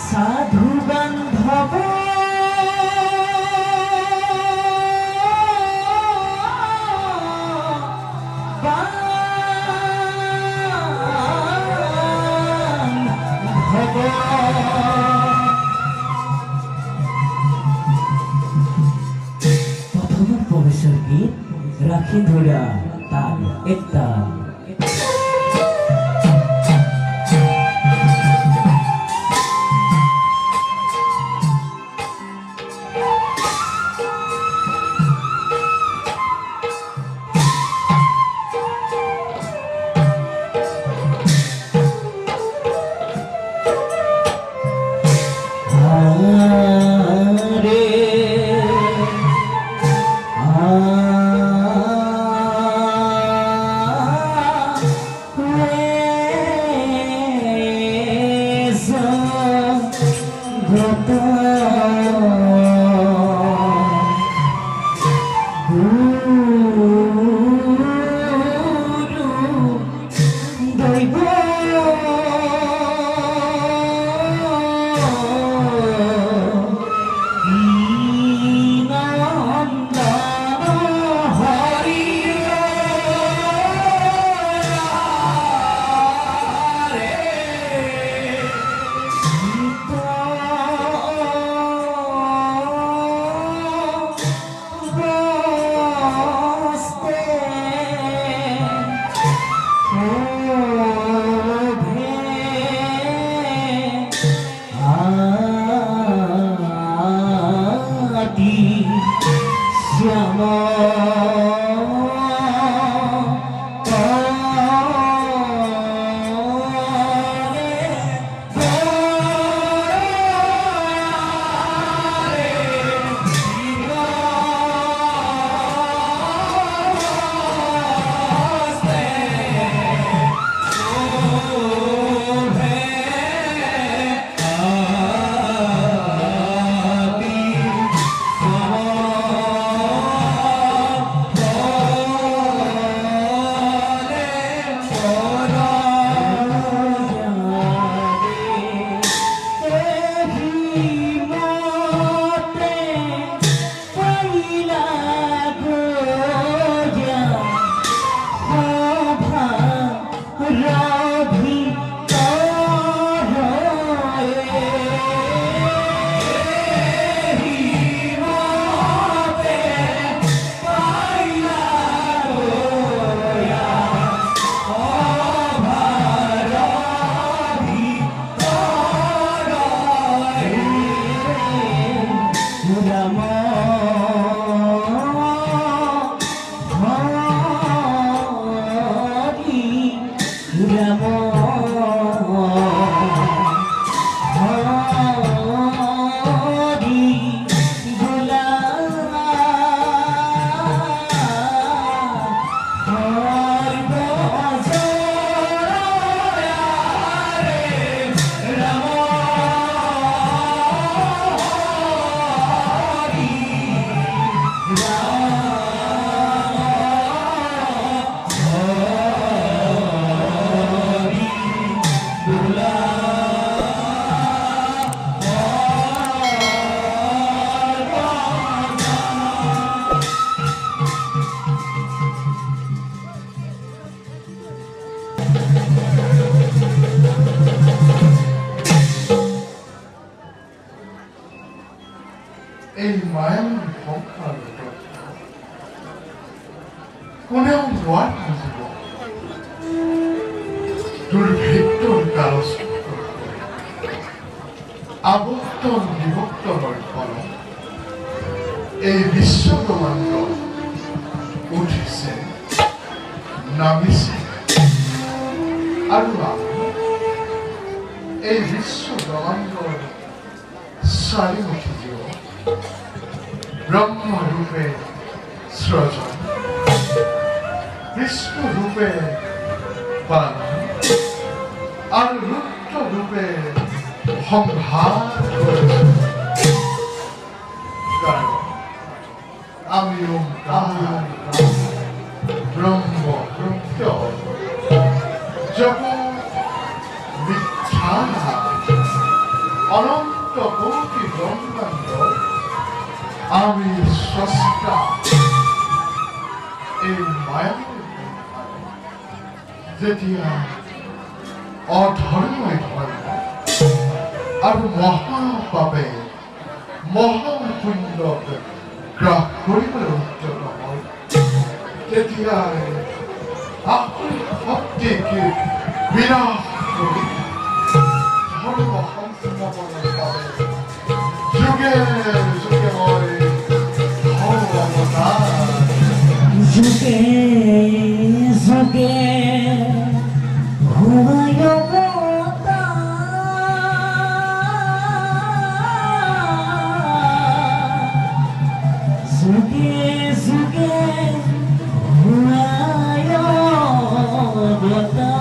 साधु बांधव प्रथम प्रवेशर गीत राखी धरा ताल एक ताल কোনেও হোৱাত বুজিব দুৰ্ভিক্ষৰ আবৰ্তন বিভক্ত হৈ ফল এই বিশ্ব ব্ৰহ্মাণ্ড উঠিছে নামিছে আৰু এই বিশ্ব ব্ৰহ্মাণ্ডৰ চাৰিমুখী জীৱ ব্ৰহ্মৰূপে সৃজন বিষ্ণুৰূপে পালন আৰু ৰুদ্ৰৰূপে সংহার করেছে কারণ আমি ওঙ্কার ব্রহ্ম ব্রহ্ম জগৎ মিথ্যা অনন্ত কোটি ব্রহ্মাণ্ড আমি স্রষ্টা এই মায়াময় যেতিয়া অধর্মই ধর্ম আৰু মহাপাপে মহাপুণ্যক গ্ৰাস কৰিবলৈ উদ্যত হ'ল তেতিয়াই আপুনি শক্তিক বিনাশ কৰি ধৰ্ম সংস্থাপনৰ বাবে যুগে যুগে মই অৱতাৰ যুগে যুগে